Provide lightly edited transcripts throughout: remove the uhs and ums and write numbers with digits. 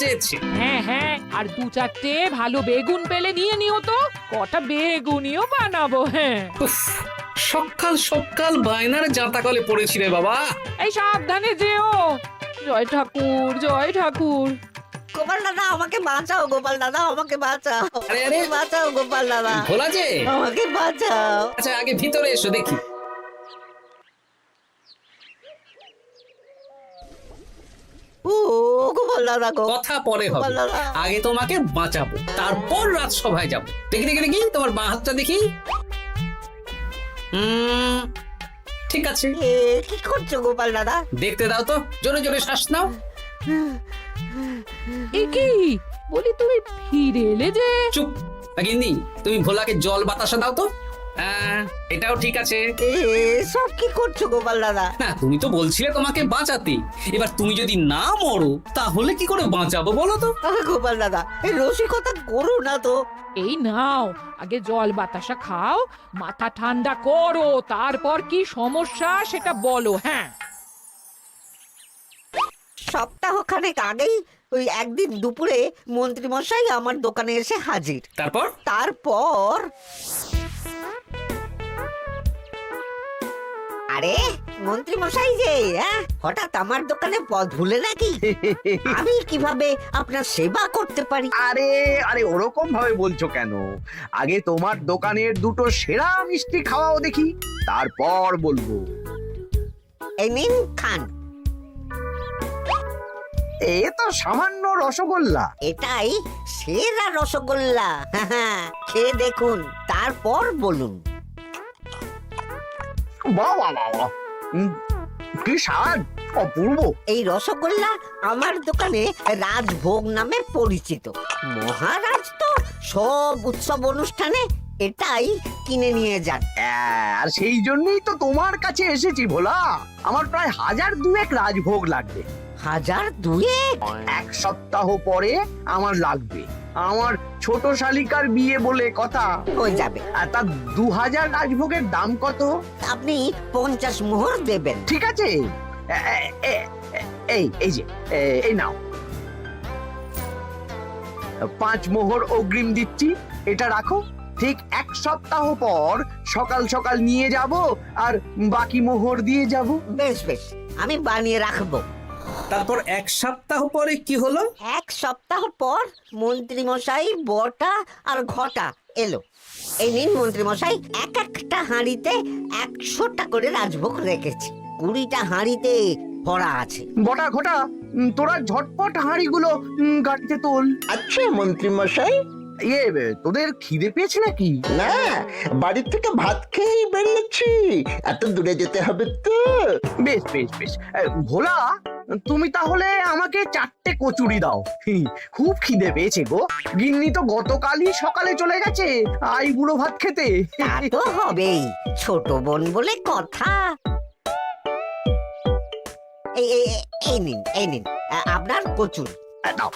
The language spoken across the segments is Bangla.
চেয়েছে। হ্যাঁ হ্যাঁ, আর দু চারটে ভালো বেগুন পেলে নিয়ে নিও তো, কটা বেগুনিও বানাবো। হ্যাঁ, উফ, সকাল সকাল বায়নার জাঁতাকলে পড়েছি রে বাবা। এই সাবধানে যেও। জয় ঠাকুর, জয় ঠাকুর। গোপাল দাদা আমাকে বাঁচাও, গোপাল দাদা আমাকে বাঁচাও, আরে, আরে। বাঁচাও গোপাল দাদা, ভোলা যে, আমাকে বাঁচাও। আচ্ছা আগে ভিতরে এসো দেখি। ও গোপাল দাদা গো, কথা পরে হবে, গোপাল দাদা। আগে তোমাকে বাঁচাবো, তারপর রাজসভায় যাবো। দেখি দেখি দেখি তোমার বাঁ হাতটা দেখি। ঠিক আছে, এ কি করছো গোপাল দাদা? দেখতে দাও তো, জোরে জোরে শ্বাস নাও। এ কি বলি, তুমি ফিরে এলে যে? চুপ গিন্নি, তুমি ভোলাকে জল বাতাসা দাও তো। এটাও ঠিক আছে। এ সব কি করছো গোপাল দাদা? না, তুমি তো বলছিলে তোমাকে বাঁচাতে, এবার তুমি যদি না মরো তাহলে কি করে বাঁচাবো বলো তো। গোপাল দাদা এই রসিকতা করো না তো। এই নাও, আগে জল বাতাসা খাও, মাথা ঠান্ডা করো, তারপর কি সমস্যা সেটা বলো। হ্যাঁ, সপ্তাহখানেক আগেই ওই একদিন দুপুরে মন্ত্রী মশাই আমার দোকানে এসে হাজির। তারপর তারপর আরে মন্ত্রী মশাই যে হঠাৎ আমার দোকানে পদ ভুলে নাকি? আমি কিভাবে আপনার সেবা করতে পারি? আরে আরে ওরকম ভাবে বলছো কেন? আগে তোমার দোকানের দুটো সেরা মিষ্টি খাওয়াও দেখি, তারপর বলবো। এই নিন খান। এ তো সামান্য রসগোল্লা। এটাই সেরা রসগোল্লা। খেয়ে দেখুন, তারপর বলুন। বাহ বাহ বাহ বাহ। কি স্বাদ, অপূর্ব। এই রসগোল্লা আমার দোকানে রাজভোগ নামে পরিচিত। মহারাজ তো সব উৎসব অনুষ্ঠানে এটাই কিনে নিয়ে যান। আর সেই জন্যই তো তোমার কাছে এসেছি ভোলা। আমার প্রায় 1002 রাজভোগ লাগবে। 1002? এক সপ্তাহ পরে আমার লাগবে। আমার ছোট শালিকার বিয়ে বলে কথা। হয়ে যাবে। আর তা 2000 রাজভোগের দাম কত? আপনি 50 মোহর দেবেন। ঠিক আছে, এই যে এই নাও, 5 মোহর অগ্রিম দিচ্ছি। এটা রাখো, ঠিক এক সপ্তাহ পর সকাল সকাল নিয়ে যাব আর বাকি মোহর দিয়ে যাব। বেশ বেশ, আমি বানিয়ে রাখবো। তারপর এক সপ্তাহ পরে কি হলো? এক সপ্তাহ পর মন্ত্রী মশাই বটা আর ঘটা এলো। এই নিন মন্ত্রী মশাই, এক একটা হাঁড়িতে 100টা করে রাজভোগ রেখেছি। 20টা হাঁড়িতে ভরা আছে। বটা ঘটা, তোরা ঝটপট হাঁড়িগুলো গাড়িতে তোল। আচ্ছা মন্ত্রী মশাই। তোদের খিদে পেয়েছে নাকি? না, বাড়ি থেকে ভাত খেয়েই বেরিয়েছি, এত দূরে যেতে হবে তো। বেশ বেশ বেশ। ভোলা, তুমি তাহলে আমাকে 4টে কচুরি দাও। খুব খিদে পেয়েছে গো। গিন্নি তো গতকালই সকালে চলে গেছে বুড়ো ভাত খেতে। তা তো হবেই, ছোট বোন বলে কথা। এই নিন, এই নিন আপনার কচুরি। দাও।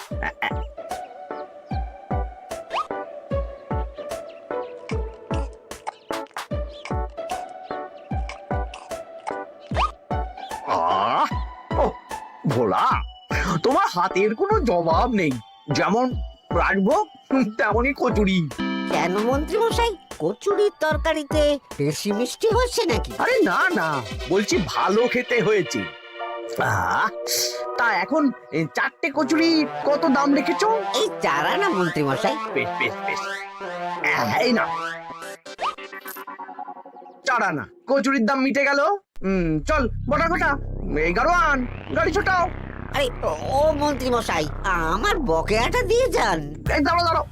ভোলা, তোমার হাতের কোনো জবাব নেই। যেমন রাজভোগ তেমনই কচুরি। কেন মন্ত্রী মশাই, কচুরির তরকারিতে বেশি মিষ্টি হচ্ছে নাকি? আরে না না, বলছি ভালো খেতে হয়েছে। তা এখন 4টে কচুরি কত দাম রেখেছো? এই 4 আনা মন্ত্রী মশাই। বেশ বেশ বেশ, এই না 4 আনা। কচুরির দাম মিটে গেল। চল বটা ঘটা, 11 আন, গাড়ি ছোটাও। আরে ও মন্ত্রী মশাই, আমার বকেয়াটা দিয়ে যান। দাঁড়াও দাঁড়াও,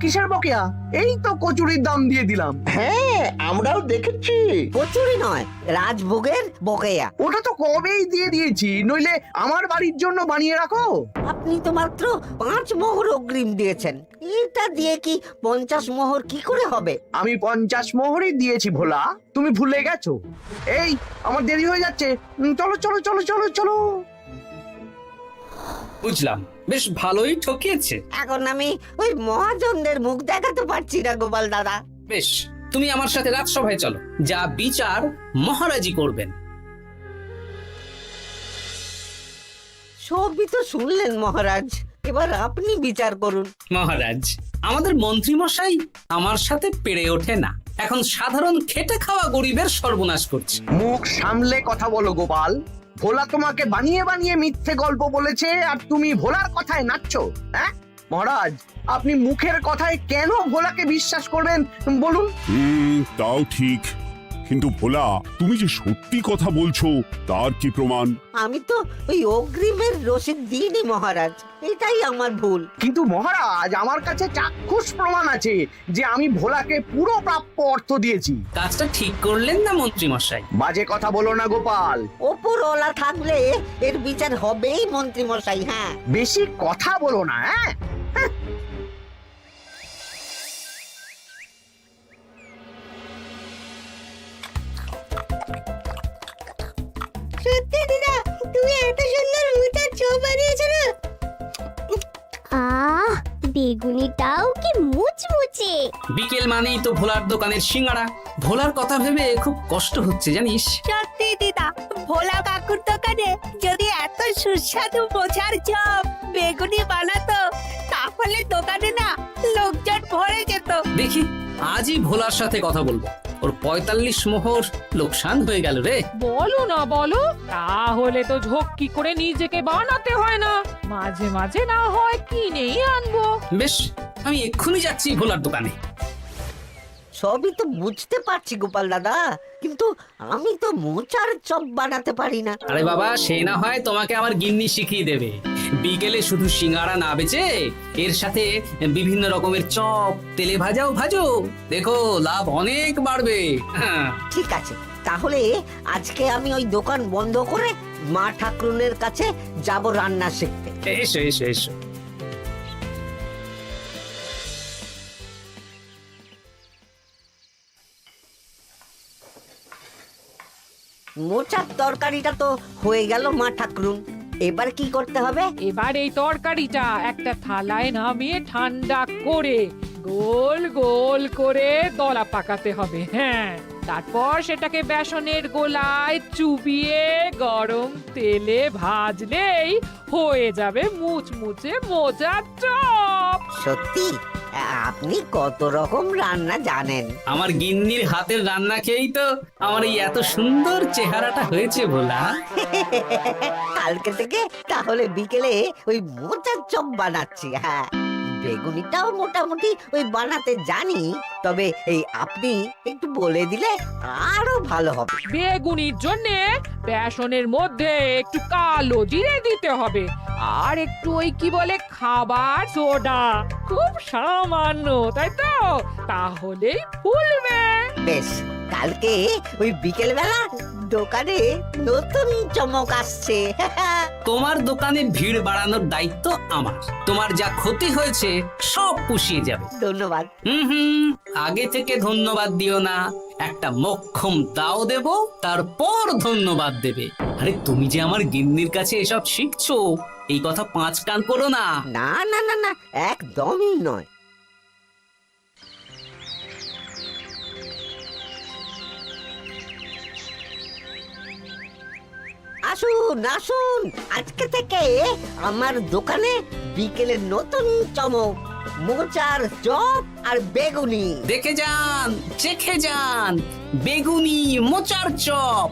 কিসের বকেয়া? এই তো কচুরির দাম দিয়ে দিলাম। হ্যাঁ, আমরাও দেখেছি। কচুরি নয়, রাজভোগের বকেয়া। ওটা তো কবেই দিয়ে দিয়েছি, নইলে আমার বাড়ির জন্য বানিয়ে রাখো। আপনি তো মাত্র 5 মোহর অগ্রিম দিয়েছেন, এটা দিয়ে কি 50 মোহর কি করে হবে? আমি 50 মোহরই দিয়েছি ভোলা, তুমি ভুলে গেছো। এই আমার দেরি হয়ে যাচ্ছে, চলো চলো চলো চলো চলো। বুঝলাম, বেশ ভালোই ঠকিয়েছে। এখন আমি ওই মহাজনদের মুখ দেখাতে পারছি না গোপাল দাদা। বেশ, তুমি আমার সাথে রাজসভায় চলো, যা বিচার মহারাজই করবেন। সবই তো শুনলেন মহারাজ, এবার আপনি বিচার করুন। মহারাজ, আমাদের মন্ত্রী মশাই আমার সাথে পেরে ওঠে না, এখন সাধারণ খেটে খাওয়া গরিবের সর্বনাশ করছে। মুখ সামলে কথা বলো গোপাল। ভোলা তোমাকে বানিয়ে বানিয়ে মিথ্যে গল্প বলেছে আর তুমি ভোলার কথায় নাচছো। হ্যাঁ মহারাজ, আপনি মুখের কথায় কেন ভোলাকে বিশ্বাস করবেন বলুন? তাও ঠিক, কিন্তু ভোলা তুমি যে সত্যি কথা বলছো তার কি প্রমাণ? আমি তো ওই অগ্রিমের রসিদ দিইনি মহারাজ, এটাই আমার ভুল। কিন্তু মহারাজ, আমার কাছে চাক্ষুষ প্রমাণ আছে যে আমি ভোলাকে পুরো প্রাপ্য অর্থ দিয়েছি। কাজটা ঠিক করলেন না মন্ত্রী মশাই? বাজে কথা বলো না গোপাল। ওপরওয়ালা থাকলে এর বিচার হবেই মন্ত্রী মশাই। হ্যাঁ, বেশি কথা বলো না। হ্যাঁ সত্যি দিদা, তুমি এত সুন্দর মোচার চপ বানিয়েছো না? আহ, বেগুনিটাও কি মুচমুচে। বিকেল মানেই তো ভোলার দোকানের সিঙ্গাড়া। ভোলার কথা ভেবে খুব কষ্ট হচ্ছে জানিস। সত্যি দিদা, ভোলা কাকুর দোকানে যদি এত সুস্বাদু মোচার চপ বেগুনি বানাতো তাহলে দোকানে না লোকজন ভরে যেত। দেখি আজই ভোলার সাথে কথা বলবো। ওর 45 মোহর লোকসান হয়ে গেল রে। বলো না বলো, তাহলে তো ঝক্কি করে নিজেকে বানাতে হয় না, মাঝে মাঝে না হয় কিনেই আনবো। বেশ, আমি এক্ষুনি যাচ্ছি ভোলার দোকানে। সবই তো বুঝতে পারছি গোপাল দাদা, কিন্তু আমি তো মোচার চপ বানাতে পারি না। আরে বাবা, সে না হয় তোমাকে আমার গিন্নি শিখিয়ে দেবে। বিকেলে শুধু সিঙ্গাড়া না বেচে এর সাথে বিভিন্ন রকমের চপ, তেলে ভাজাও ভাজো, দেখো লাভ অনেক বাড়বে। হ্যাঁ, ঠিক আছে, তাহলে আজকে আমি ওই দোকান বন্ধ করে মা ঠাকুরনের কাছে যাব রান্না শিখতে। এসো এসো এসো। মোচার তরকারিটা তো হয়ে গেল মা ঠাকুরুন, এবার কি করতে হবে? এবার এই তরকারিটা একটা থালায় নামিয়ে ঠান্ডা করে গোল গোল করে দলা পাকাতে হবে। হ্যাঁ, তারপর সেটাকে বেসনের গোলায় চুবিয়ে গরম তেলে ভাজলেই হয়ে যাবে মুচমুচে মোচার চপ। সত্যি আপনি কত রকম রান্না জানেন। আমার গিন্নির হাতের রান্না খেয়েই তো আমার এই এত সুন্দর চেহারাটা হয়েছে ভোলা। কালকে থেকে তাহলে বিকেলে ওই মোচার চপ বানাচ্ছি। হ্যাঁ, বেগুনিটাও মোটামুটি ওই বানাতে জানি, তবে এই আপনি একটু বলে দিলে আরো ভালো হবে। বেগুনির জন্য বেসনের মধ্যে একটু কালো জিরে দিতে হবে, আর একটু ওই কি বলে খাবার সোডা, খুব সামান্য, তাই তো? তাহলেই ফুলবে। বেশ, কালকে ওই বিকেল বেলা দোকানে নতুন চমক আসছে। তোমার দোকানে ভিড় বাড়ানোর দায়িত্ব আমার। তোমার যা ক্ষতি হয়েছে সব পুষিয়ে যাবে। ধন্যবাদ। হুম, আগে থেকে ধন্যবাদ দিও না, একটা মোক্ষম দাও দেব, তারপর ধন্যবাদ দেবে। আরে তুমি যে আমার গিন্নির কাছে এসব শিখছো, এই কথা 5 কান করো না। না না না না, একদমই নয়। আসুন আসুন, আজকে থেকে আমার দোকানে বিকেলের নতুন চমক, মোচার চপ আর বেগুনি। দেখে যান, চেখে যান, বেগুনি মোচার চপ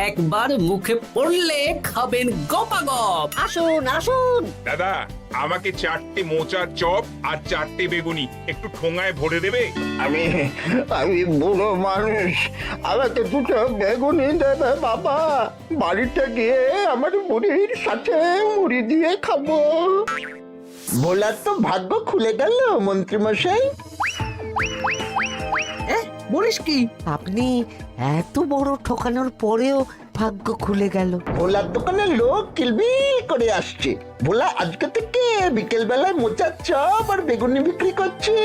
একবার মুখে পড়লে খাবেন গপাগপ। আসুন আসুন। দাদা, আমাকে 4টে মোচার চপ আর 4টে বেগুনি একটু ঠোঙায় ভরে দেবে? আমি আমি বুড়ো মানুষ, আমাকে দুটো বেগুনি দেবে বাবা। বাড়িতে গিয়ে আমার মুড়ির সাথে মুড়ি দিয়ে খাবো। ভোলার তো ভাগ্য খুলে গেল মন্ত্রী মশাই। বলিস কি? আপনি এত বড় ঠকানোর পরেও ভাগ্য খুলে গেল। ভোলার দোকানে লোক কিলবিল করে আসছে। ভোলা আজকে থেকে বিকেল বেলায় মোচার চপ আর বেগুনি বিক্রি করছে,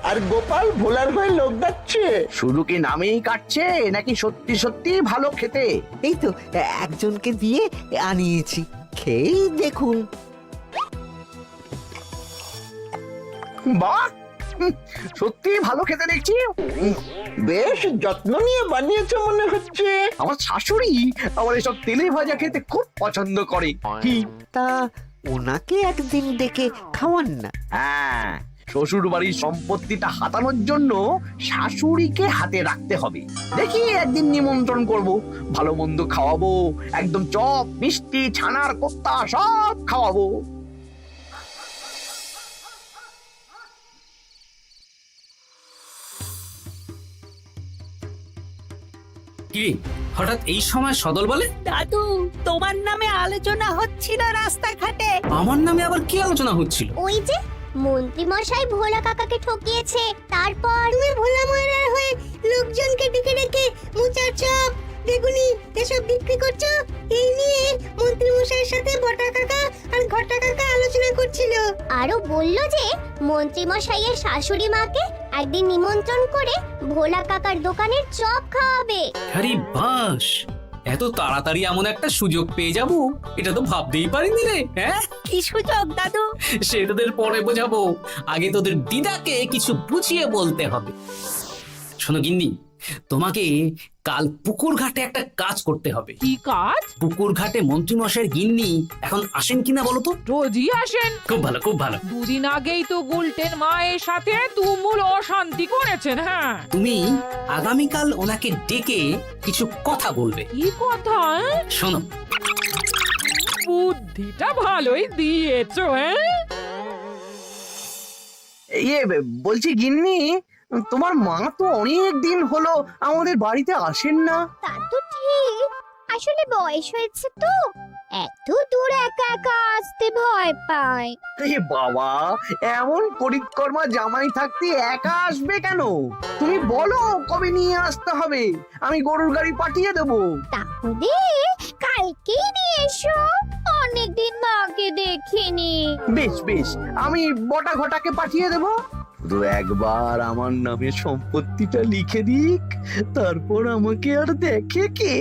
আর গোপাল ভোলার হয়ে লোক যাচ্ছে। শুধু কি নামেই কাটছে নাকি সত্যি সত্যি ভালো খেতে? এই তো একজনকে দিয়ে আনিয়েছি, খেয়েই দেখুন। বাহ, সত্যি ভালো খেতে দেখছি। বেশ যত্ন নিয়ে বানিয়েছে মনে হচ্ছে। আমার শাশুড়ি আমার এসব তেলে ভাজা খেতে খুব পছন্দ করে। কি তা ওনাকে একদিন ডেকে খাওয়ান না। হ্যাঁ, শ্বশুর বাড়ির সম্পত্তিটা হাতানোর জন্য শাশুড়িকে হাতে রাখতে হবে। দেখি একদিন নিমন্ত্রণ করব, ভালো মন্দ খাওয়াবো, একদম চপ মিষ্টি ছানার কোপ্তা সব খাওয়াবো। কি হঠাৎ এই সময় সদল বলে? দাদু, তোমার নামে আলোচনা হচ্ছিল রাস্তাঘাটে। আমার নামে আবার কি আলোচনা হচ্ছিল? ওই যে মন্ত্রী মশাই ভোলা কাকাকে ঠকিয়েছে, তারপর তুমি ভোলা ময়রার হয়ে লোকজনকে ডেকে ডেকে মোচার চপ বেগুনি এসব বিক্রি করছো, এই নিয়ে মন্ত্রী মশাইয়ের সাথে বটা কাকা আর ঘটা কাকা আলোচনা করছিল। আরো বলল যে মন্ত্রী মশাইয়ের শাশুড়ি মাকে একদিন নিমন্ত্রণ করে ভোলা কাকার দোকানের চপ খাওয়াবে। আরে বাস, এত তাড়াতাড়ি এমন একটা সুযোগ পেয়ে যাব এটা তো ভাবতেই পারিনি রে। হ্যাঁ, কি সুযোগ দাদু? সে তোদের পরে বোঝাবো, আগে তোদের দিদাকে কিছু বুঝিয়ে বলতে হবে। শোনো গিন্নি, তোমাকে কাল পুকুর ঘাটে একটা কাজ করতে হবে। কি কাজ? পুকুর ঘাটে মন্ত্রী মশাইয়ের গিন্নি এখন আসেন কিনা বলো তো? রোজই আসেন। খুব ভালো, খুব ভালো। দুদিন আগেই তো গুলটেন মায়ের সাথে তুমুল অশান্তি করেছেন। হ্যাঁ, তুমি আগামীকাল ওনাকে ডেকে কিছু কথা বলবে। কি কথা? শোনো, বুদ্ধিটা ভালোই দিয়েছো। হ্যাঁ, ইয়ে বলছি গিন্নি, তোমার মা তো অনেক দিন হলো আমাদের বাড়িতে আসেন না। তা তো ঠিক, আসলে বয়স হয়েছে তো, এত দূর একা একা আসতে ভয় পায়। এ বাবা, এমন করিতকর্মা জামাই থাকতে একা আসবে কেন? তুমি বলো কবে নিয়ে আসতে হবে, আমি গরুর গাড়ি পাঠিয়ে দেবো। তাহলে কালকেই নিয়ে এসো, অনেকদিন মাকে দেখিনি। বেশ বেশ, আমি বটা ঘটাকে পাঠিয়ে দেবো। শুধু একবার আমার নামে সম্পত্তিটা লিখে দিক, তারপর আমাকে আর দেখে কে।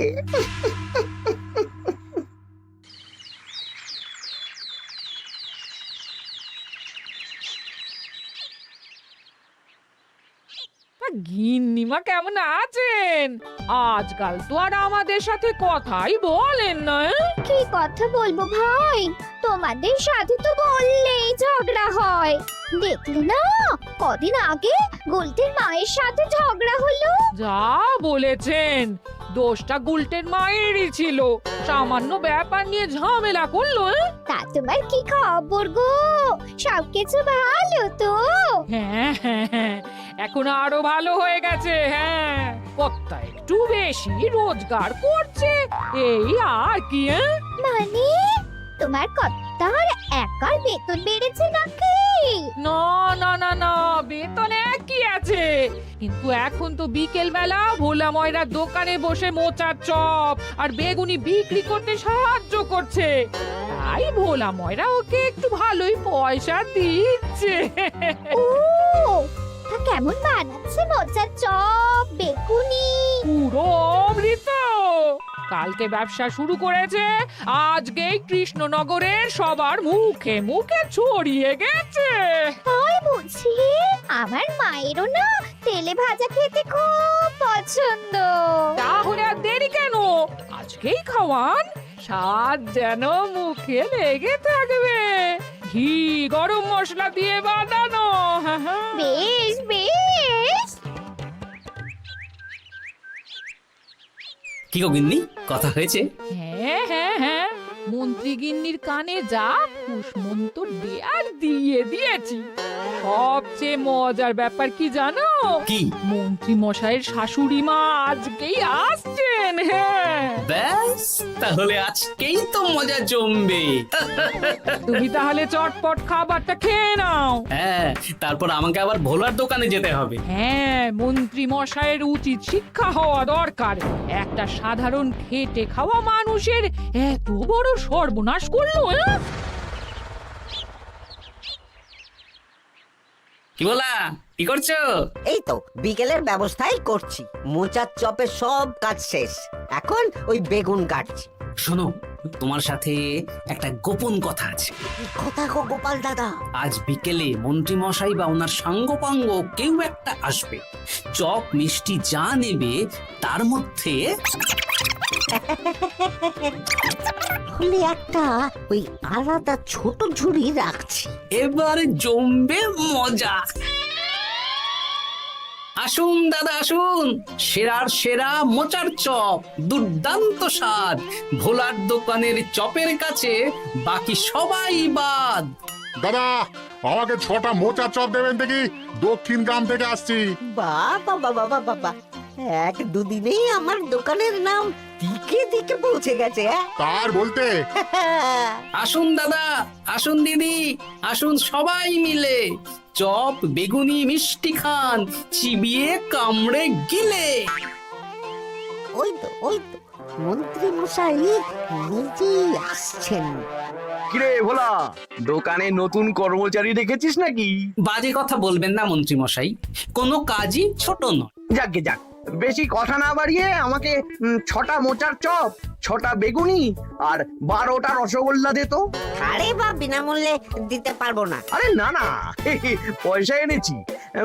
গিন্নিমা কেমন আছেন? আজকাল তো আর আমাদের সাথে কথাই বলেন না। কি কথা বলবো ভাই, তোমাদের সাথে তো বললেই ঝগড়া হয়। দেখলে না, কদিন আগে গোলটের মায়ের সাথে ঝগড়া হলো। যা বলেছেন, দোষটা গুলটেন মায়েরই ছিল, সামান্য ব্যাপার নিয়ে ঝামেলা করলো। তা তোমার কি খবর গো, সবকিছু ভালো তো? হ্যাঁ হ্যাঁ হ্যাঁ, এখন আরো ভালো হয়ে গেছে। হ্যাঁ, কর্তা একটু বেশি রোজগার করছে, এই আর কি। মানে তোমার কর্তার একার বেতন বেড়েছে নাকি? না না না না, বেতনে কি আছে, কিন্তু এখন তো বিকেল বেলা ভোলা ময়রার দোকানে বসে মোচার চপ আর বেগুনি বিক্রি করতে সাহায্য করছে, তাই ভোলা ময়রা ওকে একটু ভালোই পয়সা দিচ্ছে। ও, তা কেমন বানাচ্ছে মোচার চপ বেগুনি? পুরো অমৃত। কালকে ব্যবসা শুরু করেছে, আজকেই কৃষ্ণনগরের সবার মুখে মুখে ছড়িয়ে গেছে। তাই বুঝি? আমার মায়েরও না তেলে ভাজা খেতে খুব পছন্দ। তাহলে আর দেরি কেন, আজকেই খাওয়ান, স্বাদ যেন মুখে লেগে থাকবে। ঘি গরম মশলা দিয়ে বানানো। বেশ বেশ। কি গো গিন্নি, কথা হয়েছে? হ্যাঁ হ্যাঁ হ্যাঁ, মন্ত্রী গিন্নির কানে যা কুসমন্ত দেয়ার দিয়ে দিয়েছি। সবচেয়ে মজার ব্যাপার কি জানো? কি? মন্ত্রী মশাইয়ের শাশুড়ি মা আজকেই আসছেন। হ্যাঁ, ব্যাস, তাহলে আজকেই তো মজা জমবে। তুমি তাহলে চটপট খাবারটা খেয়ে নাও। হ্যাঁ, তারপর আমাকে আবার ভোলার দোকানে যেতে হবে। হ্যাঁ, মন্ত্রী মশাইয়ের উচিত শিক্ষা হওয়া দরকার। একটা সাধারণ খেটে খাওয়া মানুষের এত বড় সর্বনাশ করলো। কি বলা, কি করছো? এই তো বিকেলের ব্যবস্থাই করছি, মোচার চপের সব কাজ শেষ, এখন ওই বেগুন কাটছি। শোনো, তোমার সাথে একটা গোপন কথা আছে। কি কথা গো গোপাল দাদা? আজ বিকেলে মন্ত্রী মশাই বা ওনার সাঙ্গপাঙ্গ কেউ একটা আসবে, চপ মিষ্টি যা নেবে তার মধ্যে হলে একটা ওই আলাদা ছোট ঝুড়ি রাখছি। এবার জমবে মজা। আসুন দাদা আসুন, সেরার সেরা মোচার চপ, দুর্দান্ত স্বাদ। ভোলার দোকানের চপের কাছে বাকি সবাই বাদ। দাদা আমাকে 6টা মোচা চপ দেবেন দেখি, দক্ষিণ গ্রাম থেকে আসছি। বাবা বাবা বাবা বাবা, এক দুদিনেই আমার দোকানের নাম দিকে দিকে পৌঁছে গেছে। তার বলতে আসুন দাদা আসুন দিদি, আসুন সবাই মিলে চপ বেগুনি মিষ্টি খান, চিবিয়ে কামড়ে গিলে। ওই তো মন্ত্রী মশাই নিজেই আসছেন। কিরে ভোলা, দোকানে নতুন কর্মচারী রেখেছিস নাকি? বাজে কথা বলবেন না মন্ত্রী মশাই, কোনো কাজই ছোট নয়। যাক বেশি কথা না বাড়িয়ে আমাকে 6টা মোচার চপ, 6টা বেগুনি আর 12টা রসগোল্লা দে তো। আরে বা বিনামূল্যে দিতে পারবো না। আরে না পয়সা এনেছি।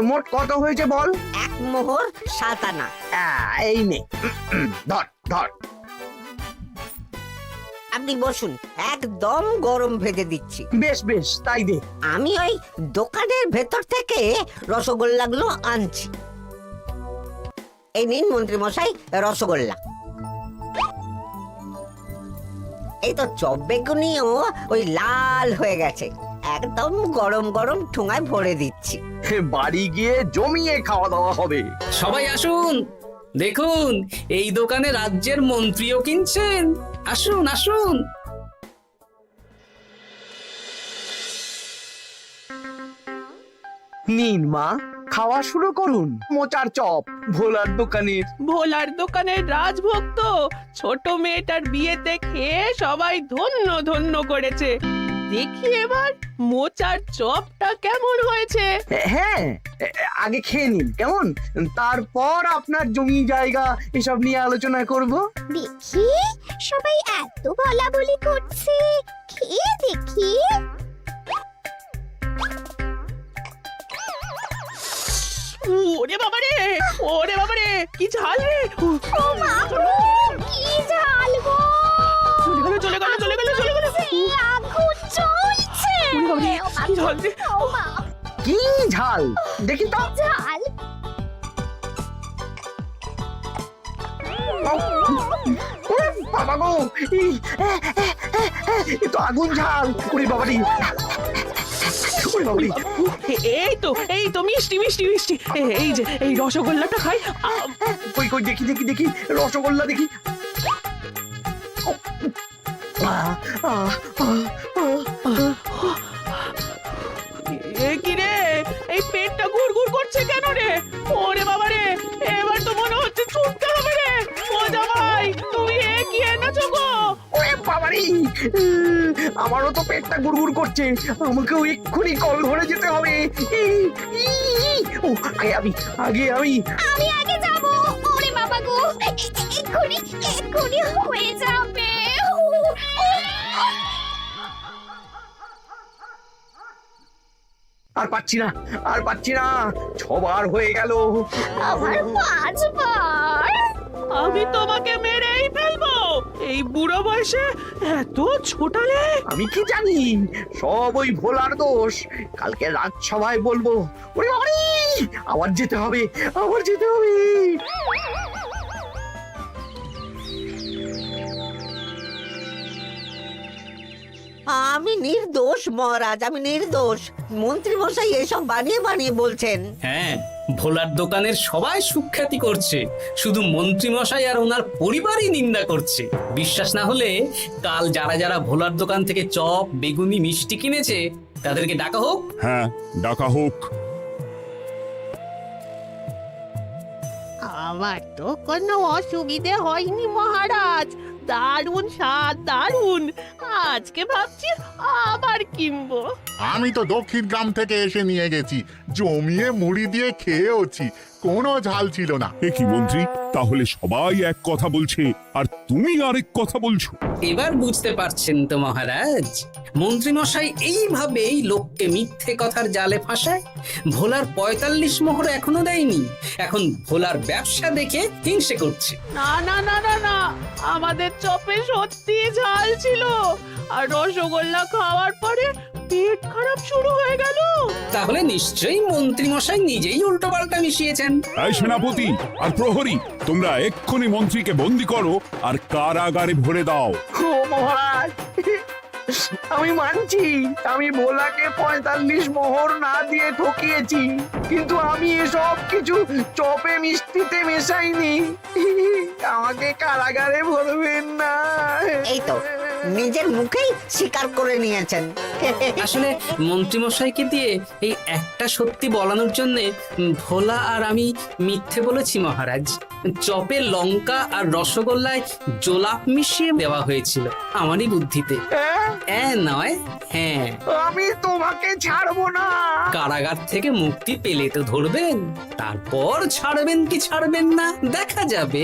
মোট কত হয়েছে বল? 1 মোহর 7 আনা। এই নে, ধর। আপনি বসুন, একদম গরম ভেজে দিচ্ছি। বেশ তাই দে। আমি ওই দোকানের ভেতর থেকে রসগোল্লাগুলো আনছি। এই নিন মন্ত্রী মশাই রসগোল্লা। এই তো চপ বেগুনিও ওই লাল হয়ে গেছে, একদম গরম গরম ঠোঙায় ভরে দিচ্ছি। বাড়ি গিয়ে জমিয়ে খাওয়া দাওয়া হবে। সবাই আসুন, দেখুন এই দোকানে রাজ্যের মন্ত্রীও কিনছেন। আসুন আসুন। নিন মা, খাওয়া শুরু করুন মোচার চপ ভোলার দোকানের। ভোলার দোকানের রাজভক্ত ছোট মেয়েটার বিয়েতে খেয়ে সবাই ধন্য ধন্য করেছে। দেখি এবার মোচার চপটা কেমন হয়েছে। হ্যাঁ, আগে খেয়ে নিন কেমন, তারপর আপনার জমি জায়গা এসব নিয়ে আলোচনা করব। দেখি সবাই এত বলাবলি করছে, খেয়ে দেখি। ওরে বাবারে কি ঝাল রে! ও মা গো, কি ঝাল গো! চলে গেল সেই আগুন জ্বলছে। কি ঝাল রে! ও মা, কি ঝাল দেখি তো। ঝাল! ওরে বাবা গো, এ তো আগুন ঝাল। ওরে বাবারি, ওরে বাবারি। এই তো মিষ্টি এই যে এই রসগোল্লাটা খাই। কই দেখি রসগোল্লা দেখি। কি রে, এই পেটটা গুড়গুড় করছে কেন রে? ওরে বাবা রে, এবার তো মনে হচ্ছে ছুটতে হবে রে। ও জামাই, তুমি কি এনেছো গো? ওরে বাবারি, আমারও তো পেটটা গুড়গুড় করছে, আমাকেও এক্ষুনি কল ধরে যেতে হবে। ও আগে আমি আমি আগে যাব। ওরে বাবা গো, এক্ষুনি হয়ে যাবে। আর পাচ্ছি না 6 বার হয়ে গেল। আমার 5 বার। আমি তোমাকে মেরেই ফেলবো। এই বুড়ো বয়সে এত ছোটালে। আমি কি জানি, সব ওই ভোলার দোষ। কালকে রাজসভায় বলবো। ওরে বাবারি, আবার যেতে হবে। আমি নির্দোষ মহারাজ, আমি নির্দোষ। মন্ত্রী মশাই এসব বানিয়ে বলছেন। হ্যাঁ, ভোলার দোকানের সবাই সুখ্যাতি করছে, শুধু মন্ত্রী মশাই আর ওনার পরিবারই নিন্দা করছে। বিশ্বাস না হলে কাল যারা ভোলার দোকান থেকে চপ বেগুনি মিষ্টি কিনেছে তাদেরকে ডাকা হোক। হ্যাঁ, ডাকা হোক। আমার তো কোনো অসুবিধে হয়নি মহারাজ। দারুণ স্বাদ, দারুণ। আজকে ভাবছি আবার কিনবো। আমি তো দক্ষিণ গ্রাম থেকে এসে নিয়ে গেছি, জমিয়ে মুড়ি দিয়ে খেয়েওছি। কোনো ঝাল ছিল না। এ কি মন্ত্রী, তাহলে সবাই এক কথা বলছে আর তুমি আরেক কথা বলছো? এবার বুঝতে পারছেন তো মহারাজ, মন্ত্রী মশাই এইভাবেই লোককে মিথ্যে কথার জালে ফাঁসায়। ভোলার ৪৫ মোহর এখনো দেয়নি, এখন ভোলার ব্যবসা দেখে হিংসে করছে। না না না না না, আমাদের চপে সত্যি ঝাল ছিল, আর রসগোল্লা খাওয়ার পরে পেট খারাপ শুরু হয়ে গেল। তাহলে নিশ্চয়ই মন্ত্রী মশাই নিজেই উল্টো পাল্টা মিশিয়েছেন। এই সেনাপতি আর প্রহরী, তোমরা এক্ষুনি মন্ত্রীকে বন্দি করো আর কারাগারে ভরে দাও। ও মহারাজ, আমি মানছি আমি ভোলাকে ৪৫ মোহর না দিয়ে ঠকিয়েছি, কিন্তু আমি এসব কিছু চপে মিষ্টিতে মেশাইনি। আমাকে কারাগারে ভরবেন না। এই তো নিজের মুখেই স্বীকার করে নিয়েছেন। আসলে মন্ত্রী মশাইকে দিয়ে এই একটা সত্যি বলানোর জন্য ভোলা আর আমি মিথ্যে বলেছি মহারাজ। চপে লঙ্কা আর রসগোল্লায় জোলাপ মিশিয়ে দেওয়া হয়েছিল আমারই বুদ্ধিতে। নয়, হ্যাঁ। আমি তোমাকে ছাড়বো না। কারাগার থেকে মুক্তি পেলে তো ধরবেন, তারপর ছাড়বেন কি ছাড়বেন না দেখা যাবে।